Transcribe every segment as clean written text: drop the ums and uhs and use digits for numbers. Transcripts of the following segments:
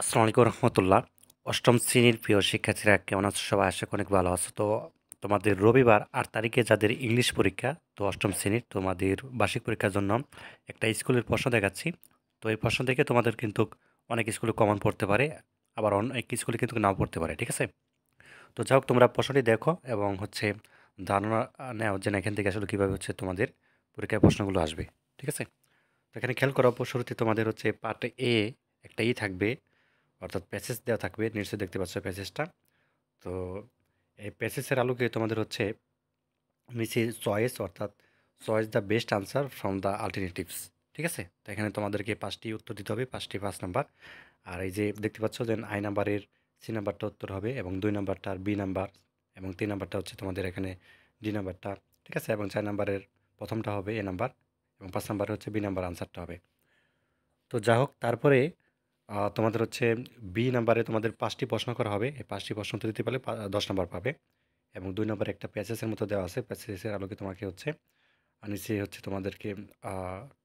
আসসালামু আলাইকুম রহমতুল্লাহ। অষ্টম শ্রেণীর প্রিয় শিক্ষার্থীরা কেমন আছো? সবাই আশা করি অনেক ভালো আছো। তো তোমাদের রবিবার 8 তারিখে যাদের ইংলিশ পরীক্ষা, তো অষ্টম শ্রেণীর তোমাদের বার্ষিক পরীক্ষার জন্য একটা স্কুলের প্রশ্ন দেখাচ্ছি। তো এই প্রশ্ন থেকে তোমাদের কিন্তু অনেক স্কুলে কমন পড়তে পারে, আবার অনেক স্কুলে কিন্তু নাও পড়তে পারে, ঠিক আছে? তো যাই হোক, তোমরা প্রশ্নটি দেখো এবং ধারণা নেও যে না, এখান থেকে আসলে কীভাবে তোমাদের পরীক্ষায় প্রশ্নগুলো আসবে, ঠিক আছে? তো এখানে খেয়াল করো, শুরুতে তোমাদের পার্ট এ একটা থাকবে, অর্থাৎ প্যাসেজ দেওয়া থাকবে। নিশ্চয়ই দেখতে পাচ্ছ প্যাসেজটা। তো এই প্যাসেজের আলোকে তোমাদের নিচে চয়েস, অর্থাৎ choice the best answer from the আলটারনেটিভস, ঠিক আছে? তো এখানে তোমাদেরকে 5টি উত্তর দিতে হবে, 5টি 5 নাম্বার। আর এই যে দেখতে পাচ্ছ যে আই নাম্বারের সি নাম্বারটা উত্তর হবে, এবং 2 নাম্বারটার বি নাম্বার, এবং 3 নাম্বারটা তোমাদের এখানে ডি নাম্বারটা, ঠিক আছে? এবং 4 নাম্বারের প্রথমটা হবে এ নাম্বার, এবং 5 নাম্বার বি নাম্বার আনসারটা হবে। তো যা হোক, তারপরে তোমাদের বি নাম্বারে তোমাদের 5টি প্রশ্ন করা হবে। এই 5টি প্রশ্ন উত্তর দিতে পারলে 10 নাম্বার পাবে। এবং 2 নাম্বারে একটা প্যাসেজের মতো দেওয়া আছে। প্যাসেজের আলোকে তোমাকে নিচে তোমাদেরকে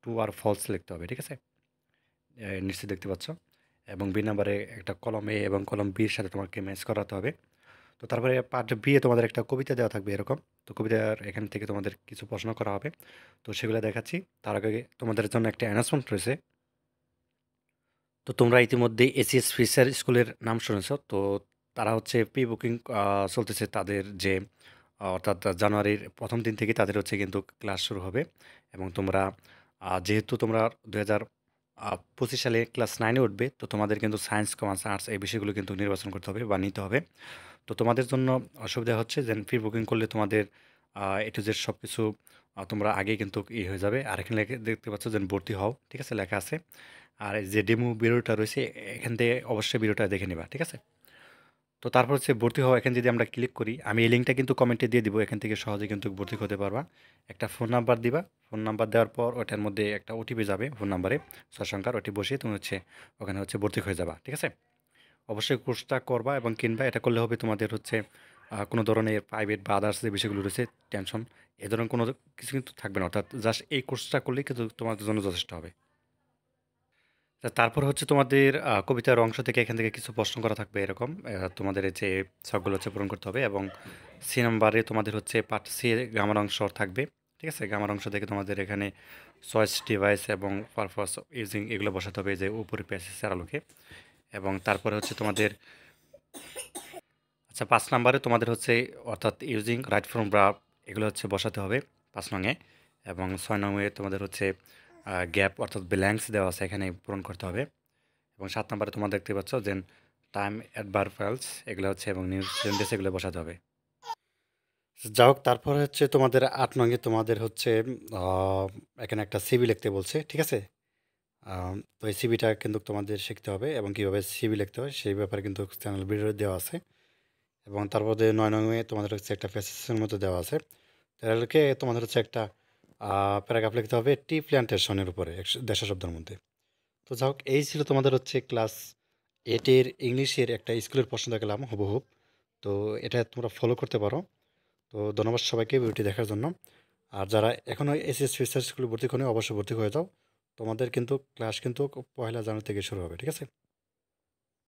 ট্রু আর ফলস লিখতে হবে, ঠিক আছে? নিচে দেখতে পাচ্ছ। এবং বি নাম্বারে একটা কলম এ এবং কলম বির সাথে তোমাকে ম্যাচ করাতে হবে। তো তারপরে পার্ট বি এ তোমাদের একটা কবিতা দেওয়া থাকবে এরকম। তো কবিতার এখান থেকে তোমাদের কিছু প্রশ্ন করা হবে। তো সেগুলো দেখাচ্ছি। তার আগে তোমাদের জন্য একটা অ্যানাউন্সমেন্ট রয়েছে। তো তোমরা ইতিমধ্যে এসিএস ফিশার স্কুলের নাম শুনেছ। তো তারা প্রি বুকিং চলতেছে তাদের, যে অর্থাৎ জানুয়ারির প্রথম দিন থেকে তাদের কিন্তু ক্লাস শুরু হবে। এবং তোমরা যেহেতু তোমরা 2025 সালে ক্লাস 9-এ উঠবে, তো তোমাদের কিন্তু সায়েন্স, কমার্স, আর্টস এই বিষয়গুলো কিন্তু নির্বাচন করতে হবে বা নিতে হবে। তো তোমাদের জন্য অসুবিধা হচ্ছে যে প্রি বুকিং করলে তোমাদের এ টু জেড সব কিছু তোমরা আগেই কিন্তু হয়ে যাবে। আর এখানে দেখতে পাচ্ছ যে ভর্তি হও, ঠিক আছে? লেখা আছে। আর এই যে ডেমো ভিডিওটা রয়েছে, এখান থেকে অবশ্যই ভিডিওটা দেখে নিবা, ঠিক আছে? তো তারপর ভর্তি হওয়া, এখানে যদি আমরা ক্লিক করি, আমি এই লিঙ্কটা কিন্তু কমেন্টে দিয়ে দিব। এখান থেকে সহজে কিন্তু ভর্তি হতে পারবা। একটা ফোন নাম্বার দিবা। ফোন নাম্বার দেওয়ার পর ওটার মধ্যে একটা ওটিপি যাবে ফোন নাম্বারে, 6 সংখ্যার। ওটি বসিয়ে তুমি ওখানে ভর্তি হয়ে যাবা, ঠিক আছে? অবশ্যই কোর্সটা করবা এবং কিনবা। এটা করলে হবে তোমাদের কোনো ধরনের প্রাইভেট বা আদার্স যে বিষয়গুলো রয়েছে, টেনশন, এ ধরনের কোনো কিছু কিন্তু থাকবে না। অর্থাৎ জাস্ট এই কোর্সটা করলেই কিন্তু তোমাদের জন্য যথেষ্ট হবে। তারপর তোমাদের কবিতার অংশ থেকে এখান থেকে কিছু প্রশ্ন করা থাকবে এরকম। তোমাদের এই যে ছকগুলো পূরণ করতে হবে। এবং সি নাম্বারে তোমাদের পার্ট সি এর গ্রামার অংশ থাকবে, ঠিক আছে? গ্রামার অংশ থেকে তোমাদের এখানে চয়েস, ডিভাইস এবং পারপাস ইউজিং এগুলো বসাতে হবে, যে উপরে প্যাসেজের আলোকে। এবং তারপরে তোমাদের 5 নাম্বারে তোমাদের অর্থাৎ ইউজিং রাইট ফ্রম ভার্ব, এগুলো বসাতে হবে 5 নংয়ে। এবং 6 নংয়ে তোমাদের গ্যাপ, অর্থাৎ ব্ল্যাঙ্কস দেওয়া আছে, এখানে পূরণ করতে হবে। এবং 7 নম্বরে তোমরা দেখতে পাচ্ছ যে টাইম অ্যাডভার্বালস, এগুলো এবং নিউজ সেন্টেন্স, এগুলো বসাতে হবে। যা হোক, তারপর তোমাদের 8 নঙ্গে তোমাদের এখানে একটা সিভি লিখতে বলছে, ঠিক আছে? তো এই সিভিটা কিন্তু তোমাদের শিখতে হবে, এবং কীভাবে সিভি লিখতে হয় সেই ব্যাপারে কিন্তু চ্যানেল ভিডিও দেওয়া আছে। এবং তারপরে 9 নঙ্গে তোমাদের একটা প্যাসেজের মতো দেওয়া আছে। তাদেরকে তোমাদের একটা প্যারাগ্রাফ লিখতে হবে টি প্ল্যান্টেশনের উপরে 150 শব্দের মধ্যে। তো যা হোক, এই ছিল তোমাদের ক্লাস 8-এর ইংলিশের একটা স্কুলের প্রশ্ন দেখালাম হুবহুব। তো এটা তোমরা ফলো করতে পারো। তো ধন্যবাদ সবাইকে ভিডিওটি দেখার জন্য। আর যারা এখনও এসএস ফিচার স্কুলে ভর্তি করে অবশ্যই ভর্তি হয়ে যাও। তোমাদের কিন্তু ক্লাস কিন্তু 1লা জানুয়ারি থেকে শুরু হবে, ঠিক আছে?